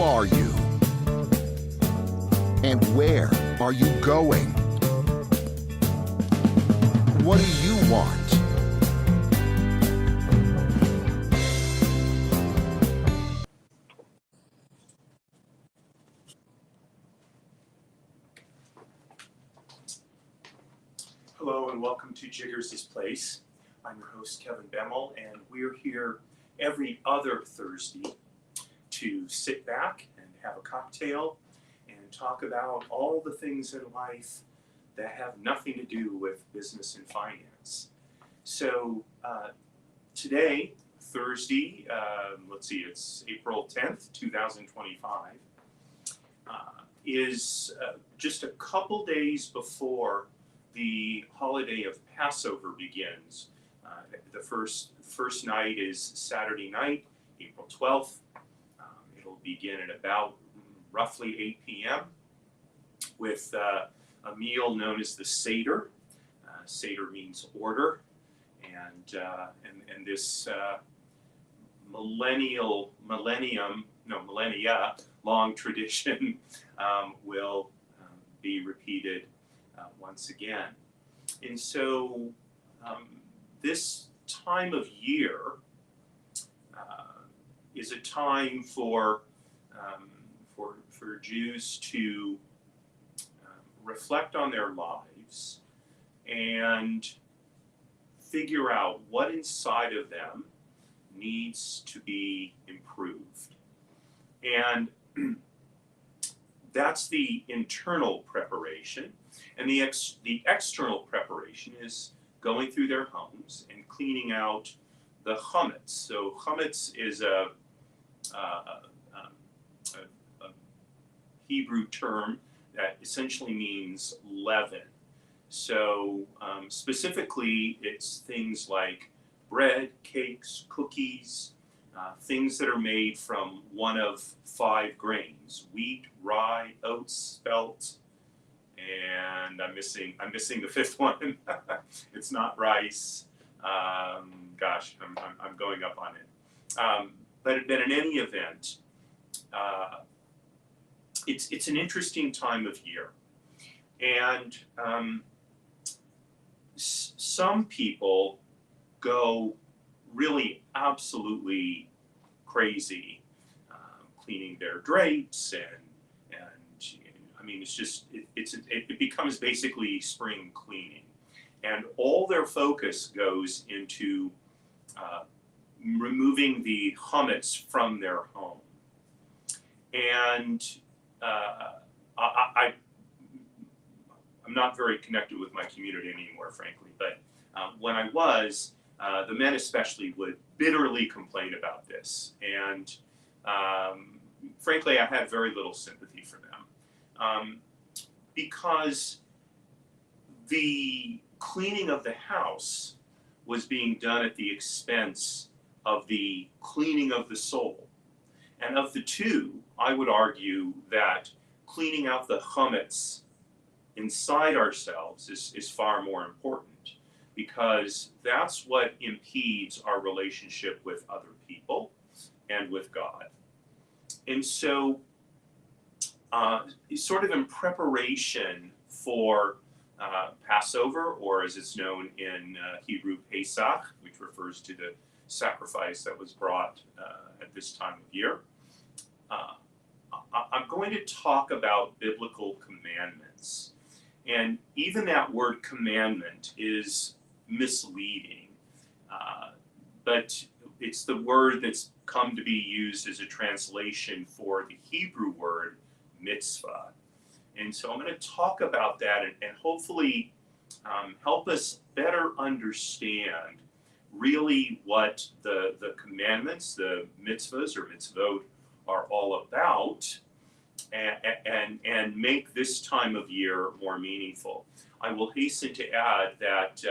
are you? And where are you going? What do you want? Hello and welcome to Jiggers' Place. I'm your host Kevin Bemmel, and we're here every other Thursday to sit back and have a cocktail and talk about all the things in life that have nothing to do with business and finance. So today, Thursday, it's April 10th, 2025, is just a couple days before the holiday of Passover begins. The first night is Saturday night, April 12th. It'll begin at about roughly 8 p.m. with a meal known as the Seder. Seder means order, and this millennia long tradition will be repeated once again. And so this time of year is a time for Jews to reflect on their lives and figure out what inside of them needs to be improved. And that's the internal preparation. And the external preparation is going through their homes and cleaning out the chametz. So chametz is a Hebrew term that essentially means leaven. So specifically, it's things like bread, cakes, cookies, things that are made from one of 5 grains: wheat, rye, oats, spelt, and I'm missing the 5th one. It's not rice. I'm going up on it. But in any event, it's an interesting time of year, and some people go really absolutely crazy, cleaning their drapes and I mean, it becomes basically spring cleaning, and all their focus goes into removing the chametz from their home. And I'm not very connected with my community anymore, frankly, but when I was, the men especially would bitterly complain about this, and frankly, I had very little sympathy for them. Because the cleaning of the house was being done at the expense of the cleaning of the soul. And of the two, I would argue that cleaning out the chametz inside ourselves is far more important, because that's what impedes our relationship with other people and with God. And so sort of in preparation for Passover, or as it's known in Hebrew, Pesach, which refers to the sacrifice that was brought at this time of year, I'm going to talk about biblical commandments. And even that word commandment is misleading, but it's the word that's come to be used as a translation for the Hebrew word mitzvah. And so I'm going to talk about that and hopefully help us better understand really what the commandments, the mitzvahs or mitzvot, are all about, and make this time of year more meaningful. I will hasten to add that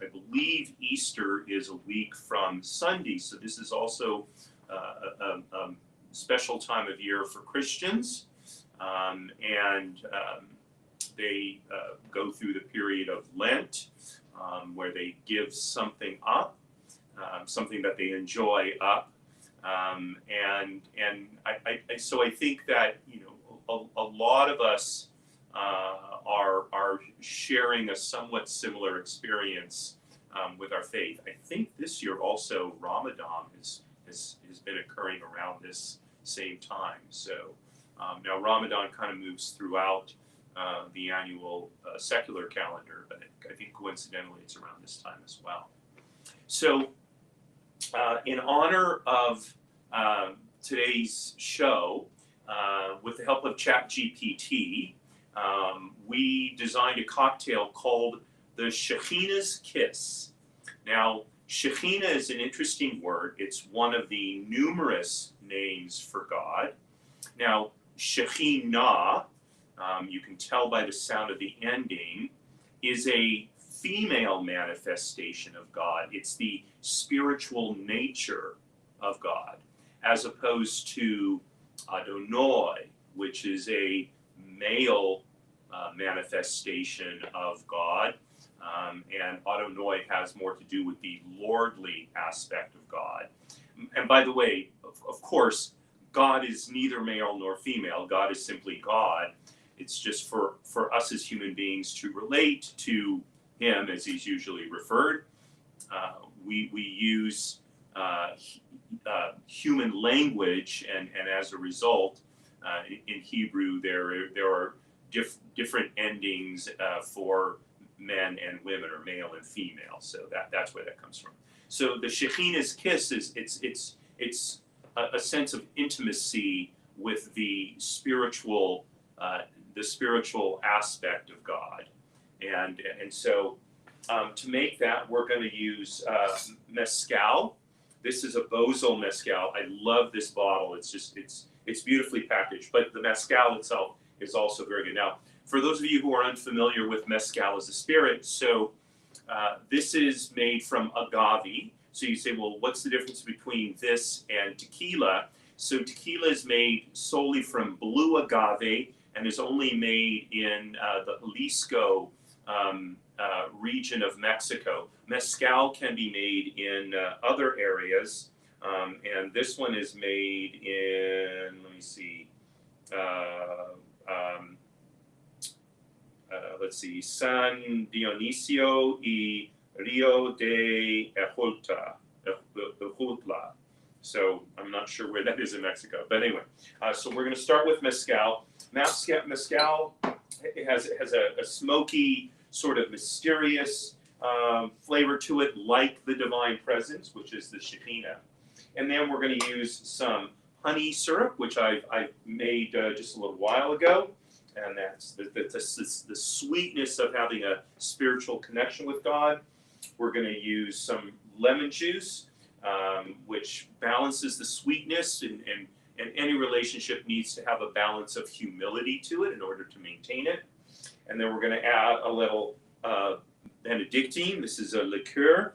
I believe Easter is a week from Sunday, so this is also a special time of year for Christians, and they go through the period of Lent, where they give something up, something that they enjoy up, So I think that a lot of us are sharing a somewhat similar experience with our faith. I think this year also Ramadan has been occurring around this same time. So now Ramadan kind of moves throughout the annual secular calendar, but I think coincidentally it's around this time as well. So in honor of today's show, with the help of ChatGPT, we designed a cocktail called the Shechinah's Kiss. Now, Shechinah is an interesting word. It's one of the numerous names for God. Now, Shechinah, you can tell by the sound of the ending, is a female manifestation of God. It's the spiritual nature of God, as opposed to Adonai, which is a male manifestation of God. And Adonai has more to do with the lordly aspect of God. And by the way, of course, God is neither male nor female. God is simply God. It's just for us as human beings to relate to him as he's usually referred. We use human language, and as a result, in Hebrew there are different endings for men and women, or male and female. So that's where that comes from. So the Shechinah's kiss is it's a sense of intimacy with the spiritual aspect of God, and so to make that, we're going to use Mezcal. This is a Bozal Mezcal. I love this bottle. It's beautifully packaged, but the Mezcal itself is also very good. Now, for those of you who are unfamiliar with Mezcal as a spirit, so this is made from agave. So you say, well, what's the difference between this and tequila? So tequila is made solely from blue agave and is only made in the Jalisco region of Mexico. Mezcal can be made in other areas, and this one is made in, let me see, let's see, San Dionisio y Rio de Ejutla. So I'm not sure where that is in Mexico, but anyway. So we're going to start with Mezcal. Mezcal has a smoky, sort of mysterious flavor to it, like the Divine Presence, which is the Shechinah. And then we're going to use some honey syrup, which I've made just a little while ago. And that's the sweetness of having a spiritual connection with God. We're going to use some lemon juice, which balances the sweetness, and any relationship needs to have a balance of humility to it in order to maintain it. And then we're going to add a little Benedictine. This is a liqueur,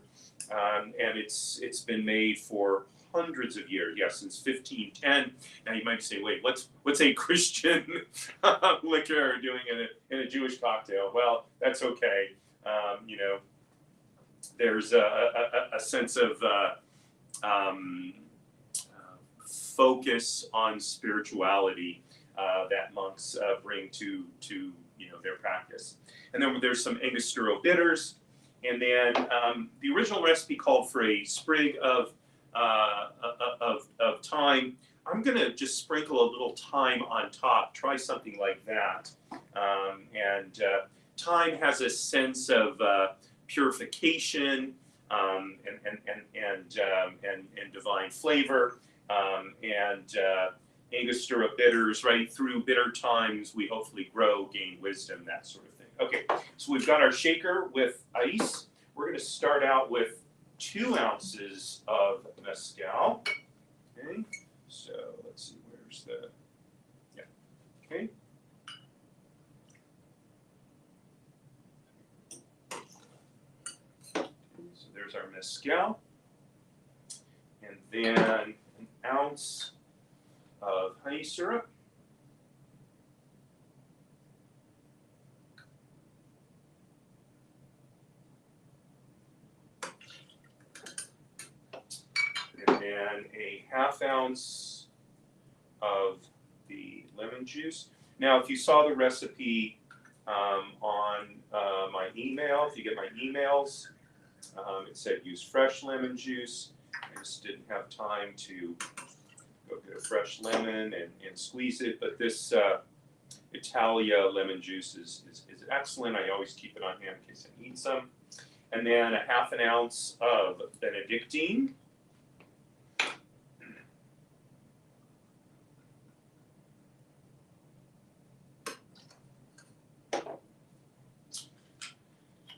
and it's been made for hundreds of years, since 1510. Now you might be saying, wait, what's a Christian liqueur doing in a Jewish cocktail? Well, that's okay. There's a sense of focus on spirituality that monks bring to their practice. And then there's some Angostura bitters, and then the original recipe called for a sprig of thyme. I'm going to just sprinkle a little thyme on top. Try something like that. And thyme has a sense of purification and divine flavor. And Angostura bitters, right? Through bitter times, we hopefully grow, gain wisdom, that sort of thing. Okay, so we've got our shaker with ice. We're going to start out with 2 ounces of Mezcal. Okay, so let's see, where's the, okay. So there's our Mezcal. And then an ounce of honey syrup. And then a 1/2 ounce of the lemon juice. Now, if you saw the recipe on my email, if you get my emails, it said use fresh lemon juice. I just didn't have time to go get a fresh lemon and squeeze it, but this Italia lemon juice is excellent. I always keep it on hand in case I need some. And then 1/2 ounce of Benedictine.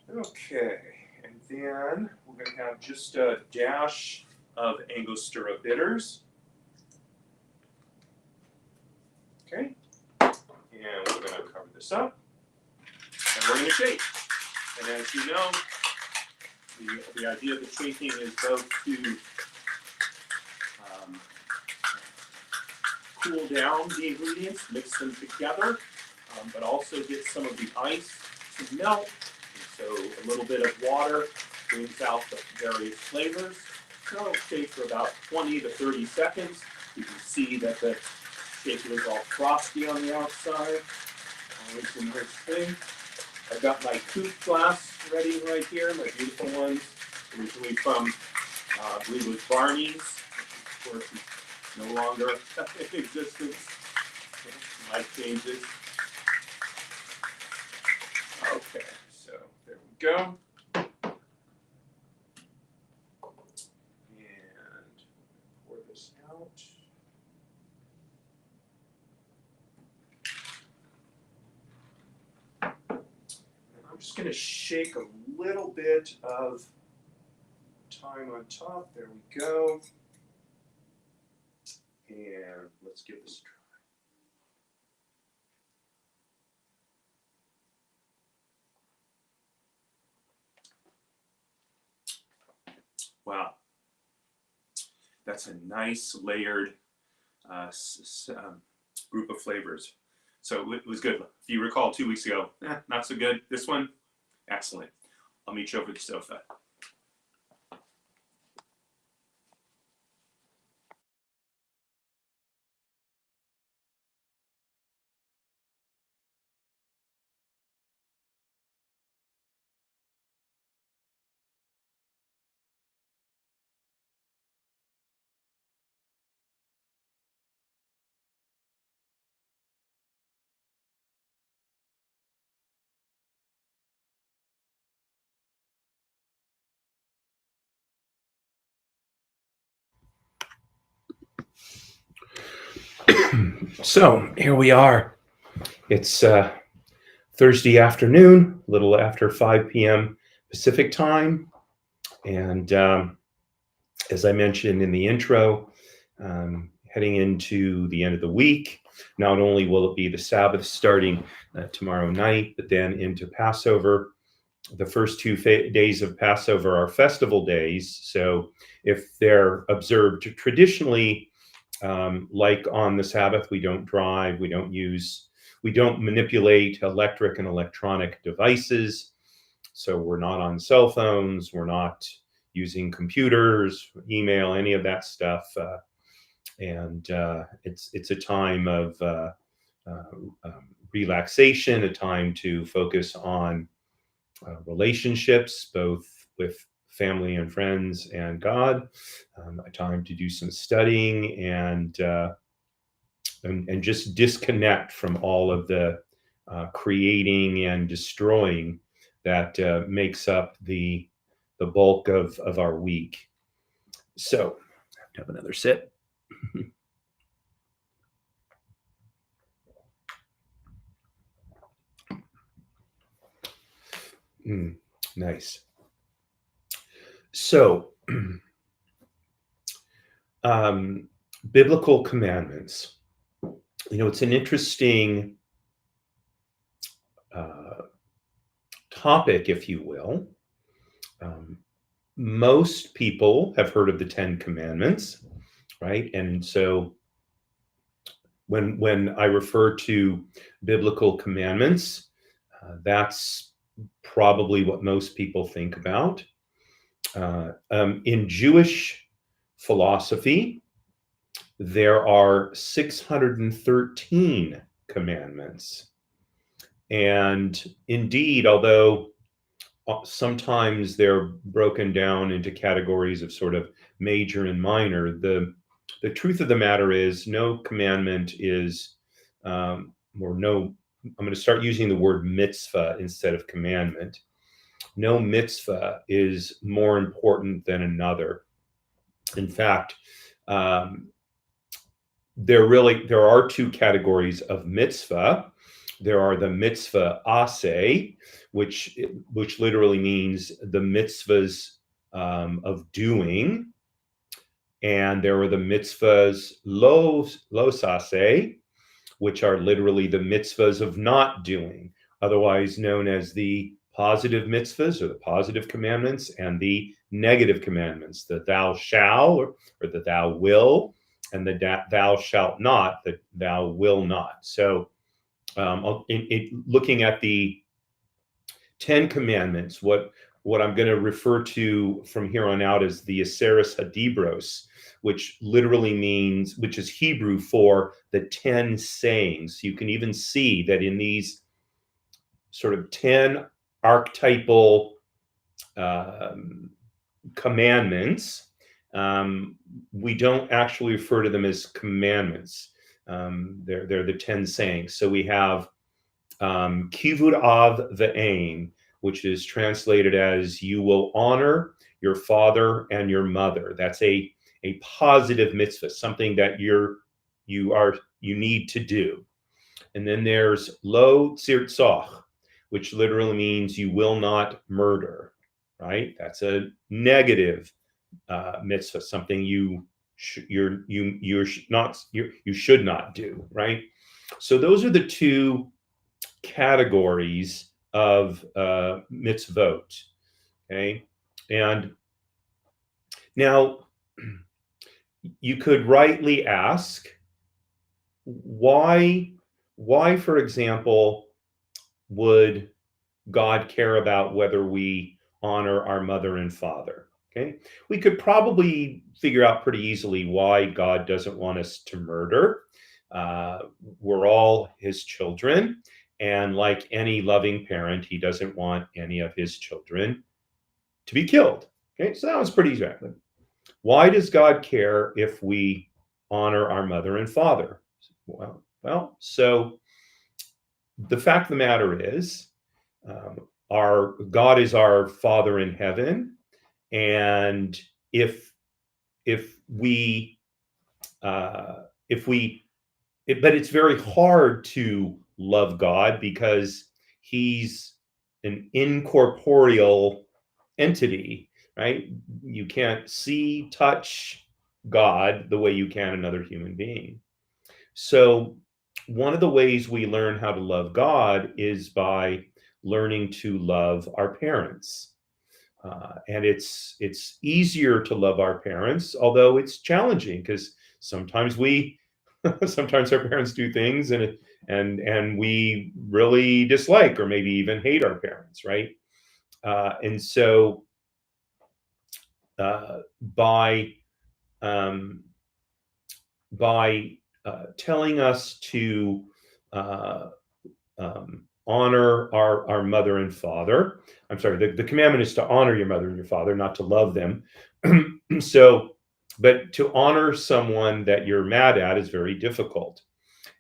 Okay, and then we're going to have just a dash of Angostura bitters. Okay, and we're going to cover this up, and we're going to shake. And as you know, the idea of the shaking is both to cool down the ingredients, mix them together, but also get some of the ice to melt. So a little bit of water brings out the various flavors. So it'll shake for about 20 to 30 seconds. You can see that the shaker is all frosty on the outside. Always a nice thing. I've got my coupe glass ready right here, my beautiful ones, originally from, I believe it was Barney's, which of course is no longer in existence. Life changes. Okay, so there we go. And pour this out. I'm just going to shake a little bit of thyme on top. There we go. And let's give this a try. Wow. That's a nice layered group of flavors. So it was good. If you recall 2 weeks ago, not so good. This one, excellent. I'll meet you over the sofa. So here we are. It's Thursday afternoon, a little after 5 p.m. Pacific time. And as I mentioned in the intro, heading into the end of the week, not only will it be the Sabbath starting tomorrow night, but then into Passover. The first 2 days of Passover are festival days. So if they're observed traditionally, like on the Sabbath, we don't drive, we don't manipulate electric and electronic devices. So we're not on cell phones, we're not using computers, email, any of that stuff. And it's a time of relaxation, a time to focus on relationships, both with family and friends and God, a time to do some studying and just disconnect from all of the creating and destroying that makes up the bulk of our week. So I have to have another sip. Nice. So biblical commandments. You know, it's an interesting topic, if you will. Most people have heard of the 10 Commandments, right? And so when I refer to biblical commandments, that's probably what most people think about. In Jewish philosophy, there are 613 commandments. And indeed, although sometimes they're broken down into categories of sort of major and minor, the truth of the matter is no commandment is, or no, I'm going to start using the word mitzvah instead of commandment. No mitzvah is more important than another. In fact, there are two categories of mitzvah. There are the mitzvah aseh, which literally means the mitzvahs of doing, and there are the mitzvahs los aseh, which are literally the mitzvahs of not doing, otherwise known as the positive mitzvahs or the positive commandments, and the negative commandments, the thou shall or the thou will, and the thou shalt not, the thou will not. So looking at the 10 commandments, what I'm going to refer to from here on out is the Aseres Hadibros, which literally means, which is Hebrew for the 10 sayings. You can even see that in these sort of 10 archetypal commandments, we don't actually refer to them as commandments. They're the 10 sayings. So we have Kivud Av Ve'ain, which is translated as "you will honor your father and your mother." That's a positive mitzvah, something that you need to do. And then there's Lo Tzirtzoch, which literally means you will not murder. Right? That's a negative mitzvah, something you should not do. Right? So those are the two categories of mitzvot. Okay, and now you could rightly ask, why, for example, would God care about whether we honor our mother and father? Okay, we could probably figure out pretty easily why God doesn't want us to murder. We're all his children. And like any loving parent, he doesn't want any of his children to be killed. Okay, so that was pretty exactly. Why does God care if we honor our mother and father? Well, so the fact of the matter is, our God is our Father in heaven, and but it's very hard to love God because he's an incorporeal entity, right? You can't see, touch God the way you can another human being. So one of the ways we learn how to love God is by learning to love our parents. And it's easier to love our parents, although it's challenging because sometimes sometimes our parents do things and we really dislike or maybe even hate our parents, right? And so by telling us to honor our mother and father, I'm sorry, the commandment is to honor your mother and your father, not to love them. So, but to honor someone that you're mad at is very difficult.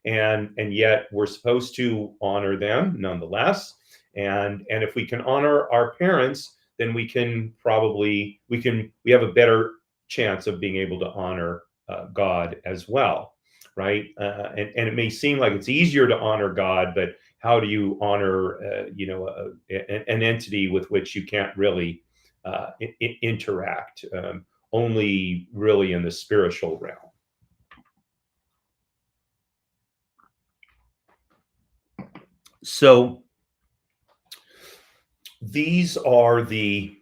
And yet we're supposed to honor them nonetheless. And if we can honor our parents, then we have a better chance of being able to honor God as well, right? And it may seem like it's easier to honor God, but how do you honor an entity with which you can't really interact, only really in the spiritual realm? So these are the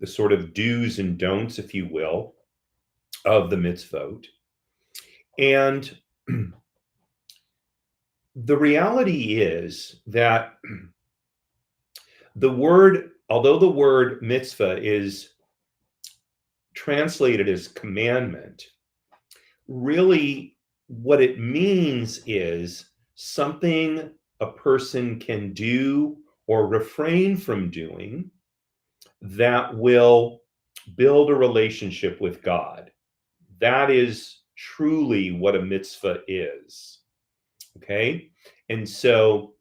sort of do's and don'ts, if you will, of the mitzvot. And the reality is that although the word mitzvah is translated as commandment, really what it means is something a person can do or refrain from doing that will build a relationship with God. That is truly what a mitzvah is. Okay? And so,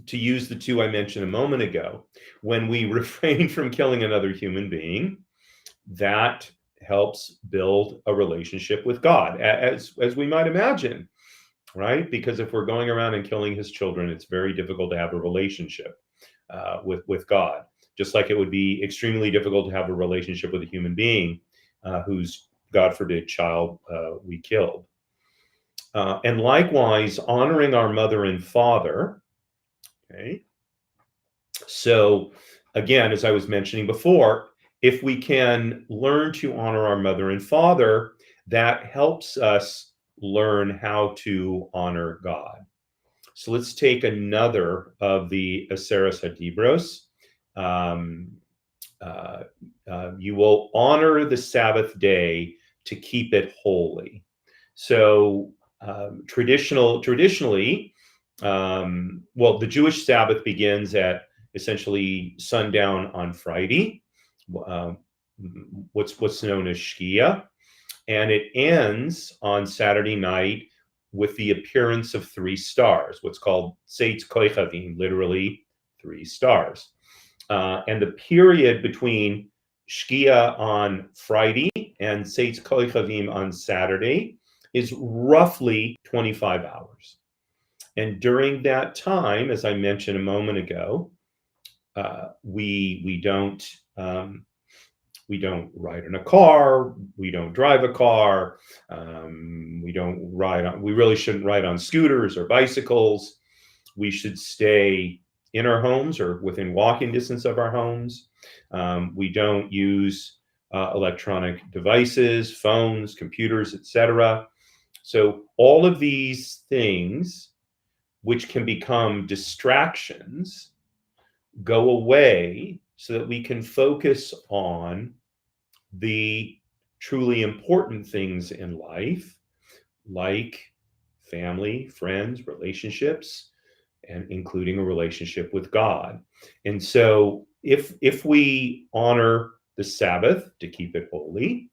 to use the two I mentioned a moment ago, when we refrain from killing another human being, that helps build a relationship with God, as we might imagine, right? Because if we're going around and killing his children, it's very difficult to have a relationship with God. Just like it would be extremely difficult to have a relationship with a human being whose, God forbid, child we killed. And likewise, honoring our mother and father. Okay. So, again, as I was mentioning before, if we can learn to honor our mother and father, that helps us learn how to honor God. So let's take another of the Aseres Hadibros. You will honor the Sabbath day to keep it holy. So traditionally, well, the Jewish Sabbath begins at essentially sundown on Friday, uh, what's known as Shkia, and it ends on Saturday night with the appearance of three stars, what's called Seitz Koichavim, literally three stars. And the period between Shkia on Friday and Seitz Koichavim on Saturday is roughly 25 hours. And during that time, as I mentioned a moment ago, we don't ride in a car. We don't drive a car. We really shouldn't ride on scooters or bicycles. We should stay in our homes or within walking distance of our homes. We don't use electronic devices, phones, computers, etc. So all of these things, which can become distractions, go away so that we can focus on the truly important things in life, like family, friends, relationships, and including a relationship with God. And so if we honor the Sabbath to keep it holy,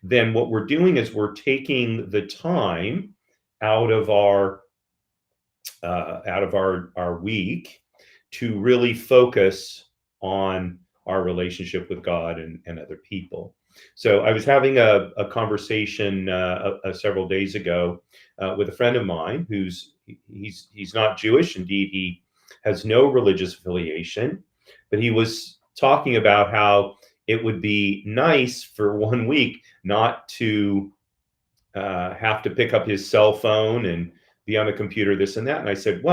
then what we're doing is we're taking the time out of our week to really focus on our relationship with God and other people. So I was having a conversation several days ago with a friend of mine he's not Jewish. Indeed, he has no religious affiliation, but he was talking about how it would be nice for 1 week not to have to pick up his cell phone and be on the computer, this and that. And I said,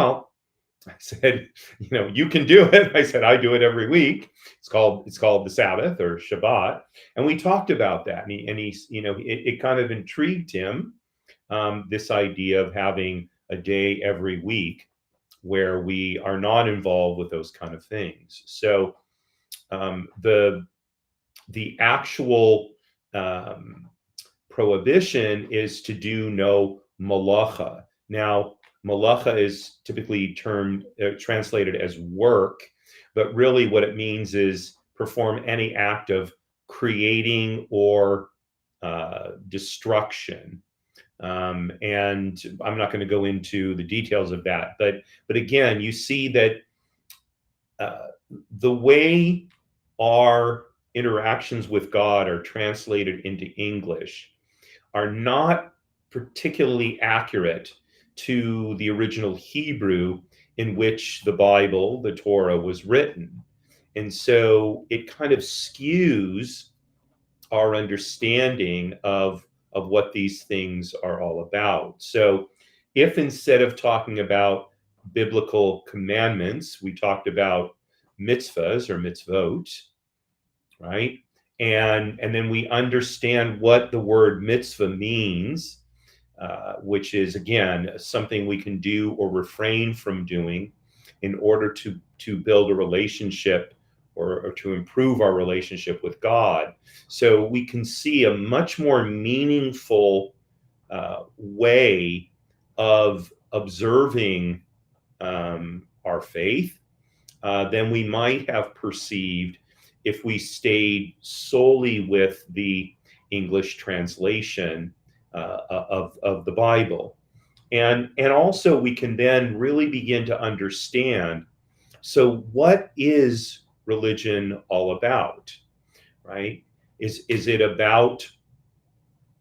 you can do it. I said, I do it every week. It's called the Sabbath or Shabbat. And we talked about that. And he's, it kind of intrigued him, this idea of having a day every week where we are not involved with those kind of things. So the actual prohibition is to do no malacha. Now, malacha is typically translated as work, but really what it means is perform any act of creating or destruction. And I'm not going to go into the details of that, but again, you see that the way our interactions with God are translated into English are not particularly accurate to the original Hebrew in which the Bible, the Torah, was written. And so it kind of skews our understanding of what these things are all about. So if instead of talking about biblical commandments, we talked about mitzvahs or mitzvot, right? And then we understand what the word mitzvah means, which is, again, something we can do or refrain from doing in order to build a relationship or to improve our relationship with God. So we can see a much more meaningful way of observing our faith than we might have perceived if we stayed solely with the English translation of the Bible. And also we can then really begin to understand, so what is religion all about, right? Is it about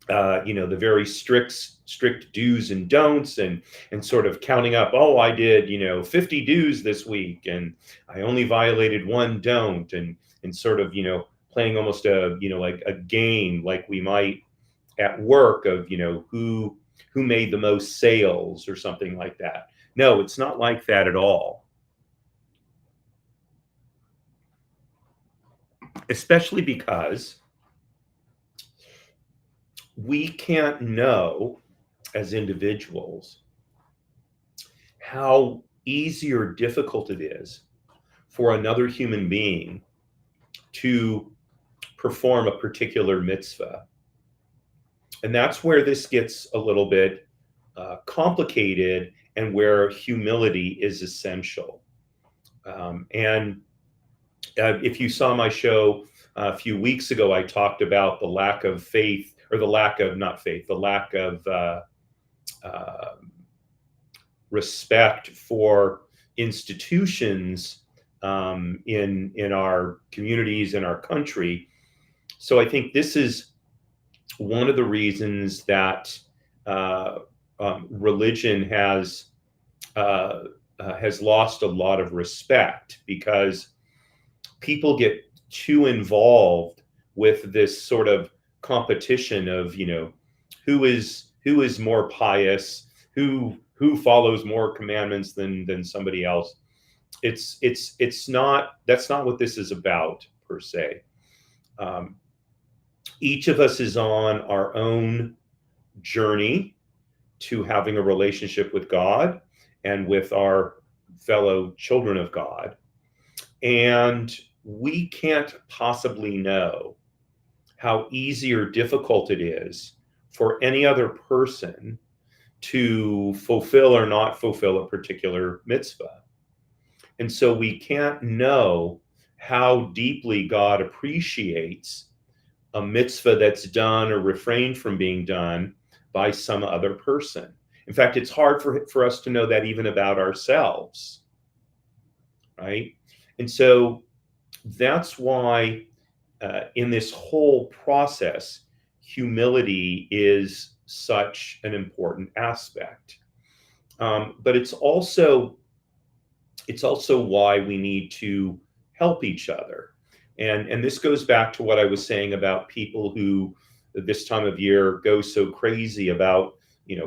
the very strict do's and don'ts and sort of counting up, oh, I did 50 do's this week and I only violated one don't, and sort of playing almost a like a game like we might at work of who made the most sales or something like that. No, it's not like that at all. Especially because we can't know as individuals how easy or difficult it is for another human being to perform a particular mitzvah. And that's where this gets a little bit complicated and where humility is essential. And if you saw my show a few weeks ago, I talked about the lack of faith, or the lack of, not faith, the lack of respect for institutions in our communities, in our country. So I think this is one of the reasons that religion has lost a lot of respect, because people get too involved with this sort of competition of who is more pious, who follows more commandments than somebody else. It's not, that's not what this is about per se. Each of us is on our own journey to having a relationship with God and with our fellow children of God. And we can't possibly know how easy or difficult it is for any other person to fulfill or not fulfill a particular mitzvah. And so we can't know how deeply God appreciates a mitzvah that's done or refrained from being done by some other person. In fact, it's hard for us to know that even about ourselves, right? And so that's why in this whole process, humility is such an important aspect. But it's also why we need to help each other. And this goes back to what I was saying about people who this time of year go so crazy about,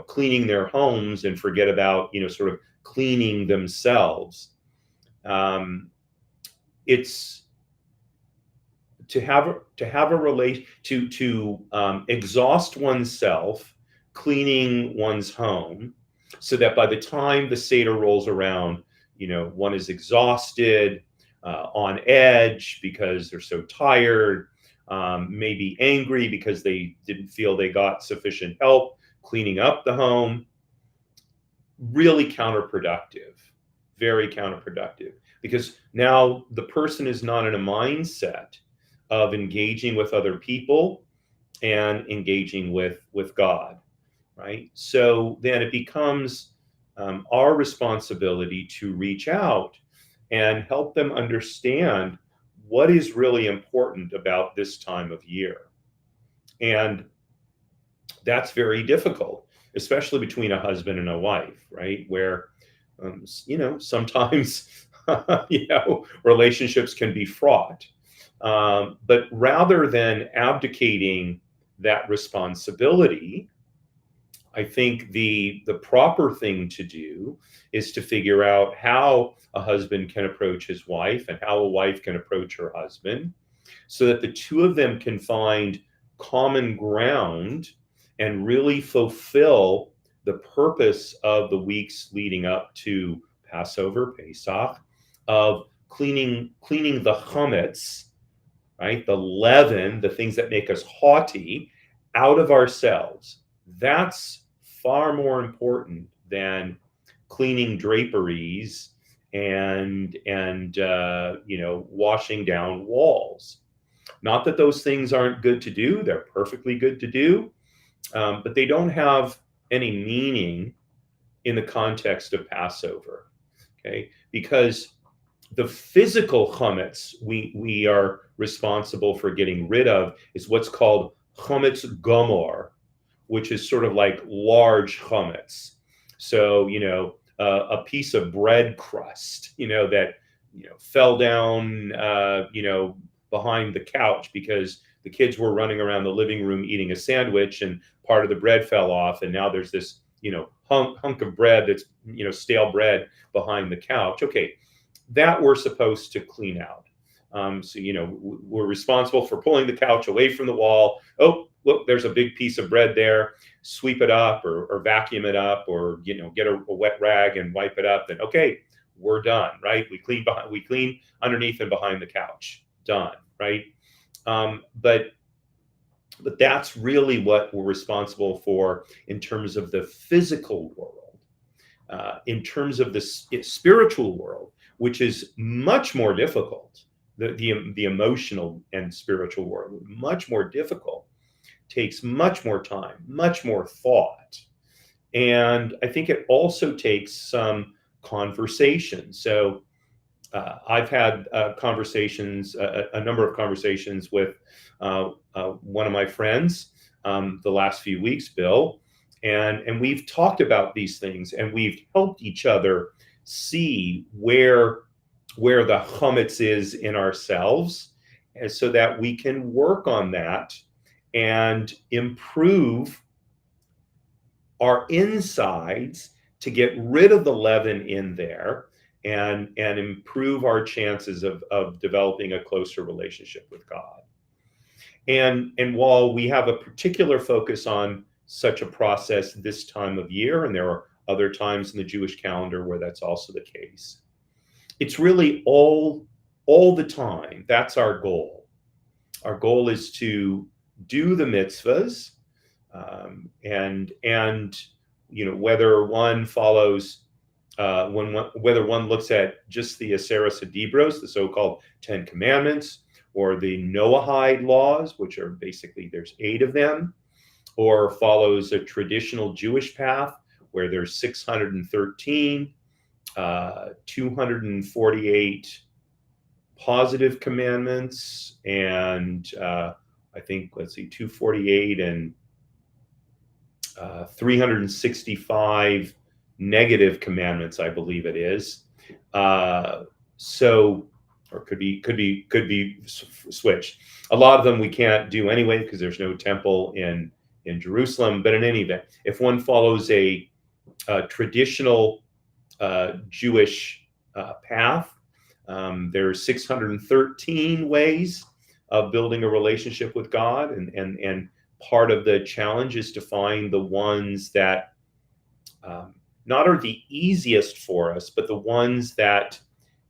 cleaning their homes and forget about, sort of cleaning themselves. It's to have a relation, to exhaust oneself cleaning one's home, so that by the time the Seder rolls around, one is exhausted, on edge because they're so tired, maybe angry because they didn't feel they got sufficient help cleaning up the home. Really counterproductive, very counterproductive, because now the person is not in a mindset of engaging with other people and engaging with God, right? So then it becomes our responsibility to reach out and help them understand what is really important about this time of year. And that's very difficult, especially between a husband and a wife, right? Where, sometimes, relationships can be fraught. But rather than abdicating that responsibility, I think the proper thing to do is to figure out how a husband can approach his wife and how a wife can approach her husband, so that the two of them can find common ground and really fulfill the purpose of the weeks leading up to Passover, Pesach, of cleaning the chametz, right? The leaven, the things that make us haughty, out of ourselves. That's far more important than cleaning draperies and washing down walls. Not that those things aren't good to do; they're perfectly good to do, but they don't have any meaning in the context of Passover. Okay, because the physical chametz we are responsible for getting rid of is what's called chametz gomor, which is sort of like large chametz. So a piece of bread crust, that fell down, behind the couch because the kids were running around the living room eating a sandwich and part of the bread fell off, and now there's this hunk of bread that's stale bread behind the couch. Okay, that we're supposed to clean out. So we're responsible for pulling the couch away from the wall. Oh, look, there's a big piece of bread there. Sweep it up or vacuum it up, or get a wet rag and wipe it up. Then okay, we're done, right? We clean underneath and behind the couch. Done, right? But that's really what we're responsible for in terms of the physical world. In terms of the spiritual world, which is much more difficult, the emotional and spiritual world, much more difficult, takes much more time, much more thought. And I think it also takes some conversation. So I've had conversations, a number of conversations with one of my friends the last few weeks, Bill, and we've talked about these things, and we've helped each other see where the chametz is in ourselves, and so that we can work on that and improve our insides to get rid of the leaven in there and improve our chances of developing a closer relationship with God. And while we have a particular focus on such a process this time of year, and there are other times in the Jewish calendar where that's also the case, it's really all the time. That's our goal. Our goal is to do the mitzvahs, and whether one follows, whether one looks at just the Aseres Hadibros, the so-called 10 Commandments, or the Noahide laws, which are basically, there's 8 of them, or follows a traditional Jewish path where there's 613, 248 positive commandments, and I think, 248 and 365 negative commandments, I believe it is. Or could be switched. A lot of them we can't do anyway because there's no temple in Jerusalem. But in any event, if one follows a traditional Jewish path, there are 613 ways of building a relationship with God, and part of the challenge is to find the ones that not are the easiest for us, but the ones that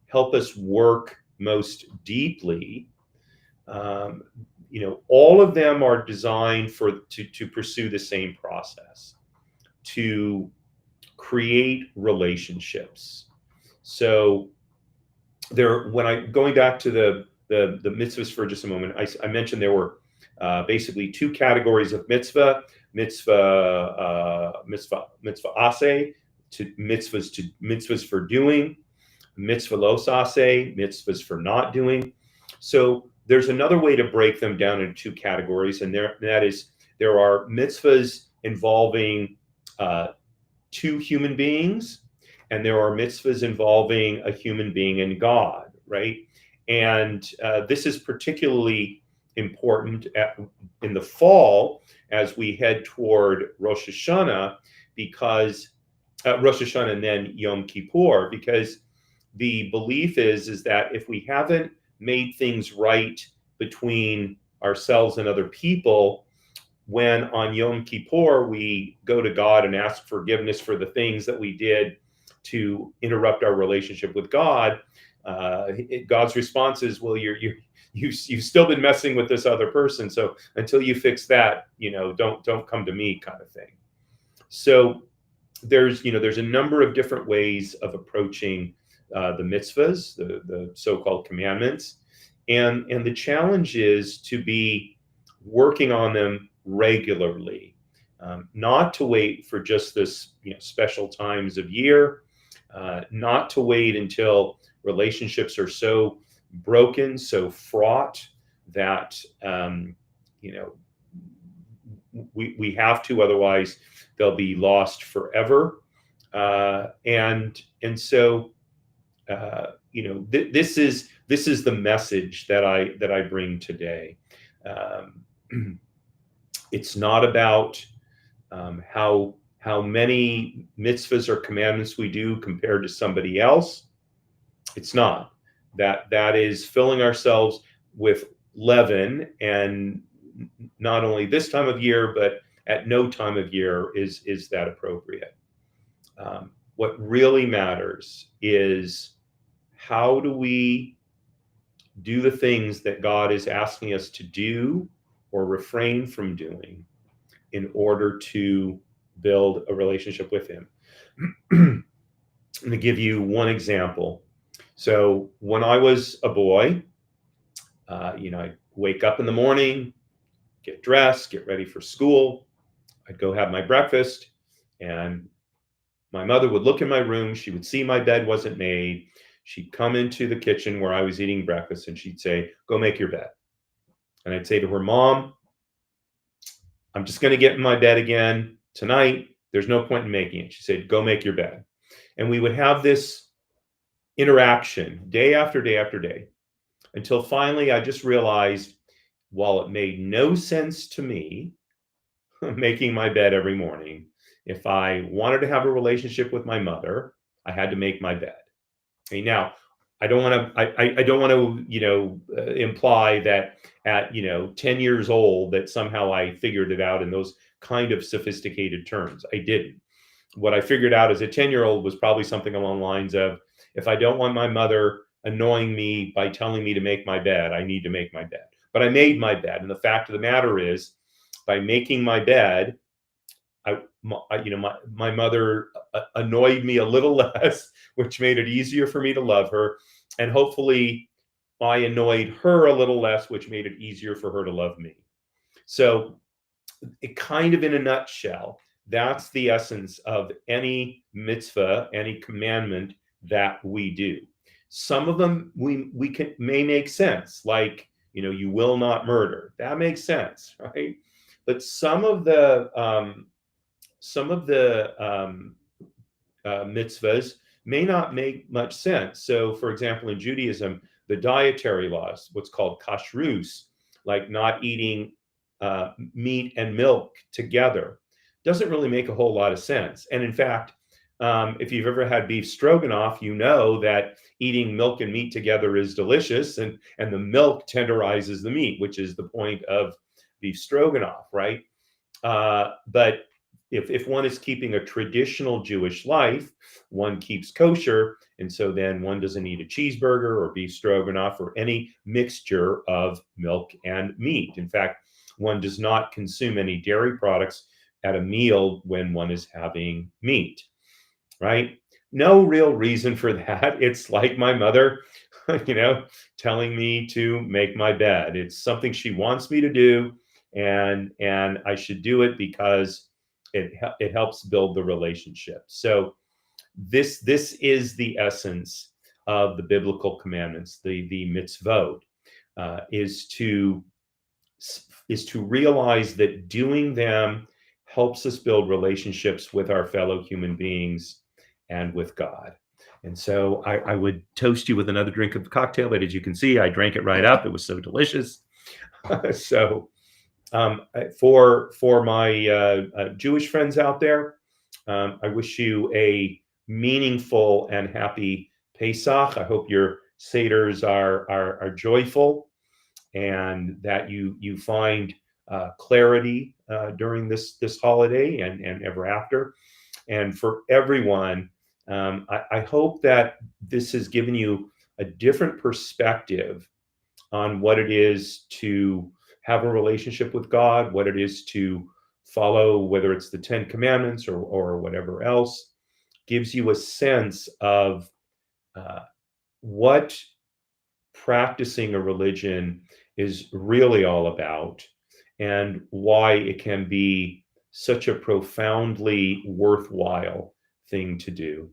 help us work most deeply. All of them are designed to pursue the same process, to create relationships. So going back to the mitzvahs for just a moment, I mentioned there were basically 2 categories of mitzvah aseh, mitzvahs for doing, mitzvah los aseh, mitzvahs for not doing. So there's another way to break them down into 2 categories, and that is there are mitzvahs involving 2 human beings, and there are mitzvahs involving a human being and God, right? And this is particularly important in the fall as we head toward Rosh Hashanah, because Rosh Hashanah and then Yom Kippur, because the belief is that if we haven't made things right between ourselves and other people, when on Yom Kippur we go to God and ask forgiveness for the things that we did to interrupt our relationship with God, God's response is, well, you've still been messing with this other person. So until you fix that, don't come to me, kind of thing. So there's a number of different ways of approaching the mitzvahs, the so-called commandments, and the challenge is to be working on them regularly, not to wait for just this special times of year, not to wait until relationships are so broken, so fraught that we have to, otherwise they'll be lost forever. And so this is the message that I bring today. It's not about how many mitzvahs or commandments we do compared to somebody else. It's not. That is filling ourselves with leaven, and not only this time of year, but at no time of year is that appropriate. What really matters is, how do we do the things that God is asking us to do or refrain from doing in order to build a relationship with him? I'm going to give you one example. So when I was a boy, I'd wake up in the morning, get dressed, get ready for school. I'd go have my breakfast, and my mother would look in my room. She would see my bed wasn't made. She'd come into the kitchen where I was eating breakfast, and she'd say, "Go make your bed." And I'd say to her, "Mom, I'm just going to get in my bed again tonight. There's no point in making it." She said, "Go make your bed." And we would have this interaction day after day after day, until finally I just realized, while it made no sense to me making my bed every morning, if I wanted to have a relationship with my mother, I had to make my bed. Okay, now I don't want to imply that at 10 years old that somehow I figured it out in those kind of sophisticated terms. I didn't. What I figured out as a 10-year-old was probably something along the lines of, if I don't want my mother annoying me by telling me to make my bed, I need to make my bed. But I made my bed, and the fact of the matter is, by making my bed, my mother annoyed me a little less, which made it easier for me to love her, and hopefully I annoyed her a little less, which made it easier for her to love me. So, it kind of in a nutshell, that's the essence of any mitzvah, any commandment that we do. Some of them may make sense, like you will not murder. That makes sense, right? But some of the mitzvahs may not make much sense. So, for example, in Judaism, the dietary laws, what's called kashrus, like not eating meat and milk together, doesn't really make a whole lot of sense. And in fact, if you've ever had beef stroganoff, you know that eating milk and meat together is delicious, and the milk tenderizes the meat, which is the point of beef stroganoff, right? But if one is keeping a traditional Jewish life, one keeps kosher, and so then one doesn't eat a cheeseburger or beef stroganoff or any mixture of milk and meat. In fact, one does not consume any dairy products at a meal when one is having meat, right? No real reason for that. It's like my mother, telling me to make my bed. It's something she wants me to do, and I should do it because it helps build the relationship. So this is the essence of the biblical commandments, the mitzvot, is to realize that doing them helps us build relationships with our fellow human beings and with God. And so I would toast you with another drink of the cocktail, but as you can see, I drank it right up. It was so delicious. So for my Jewish friends out there, I wish you a meaningful and happy Pesach. I hope your seders are joyful, and that you find clarity during this holiday and ever after. And for everyone, I hope that this has given you a different perspective on what it is to have a relationship with God, what it is to follow, whether it's the Ten Commandments or whatever else, gives you a sense of what practicing a religion is really all about and why it can be such a profoundly worthwhile thing to do.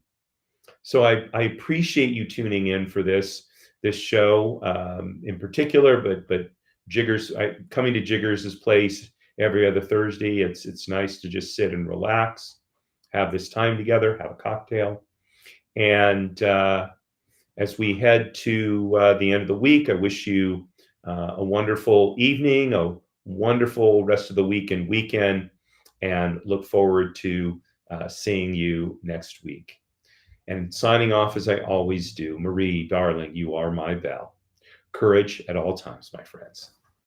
So I appreciate you tuning in for this show in particular, but Jiggers, coming to Jiggers' place every other Thursday. It's nice to just sit and relax, have this time together, have a cocktail, and as we head to the end of the week, I wish you a wonderful evening, a wonderful rest of the week and weekend, and look forward to seeing you next week. And signing off as I always do, Marie, darling, you are my bell. Courage at all times, my friends.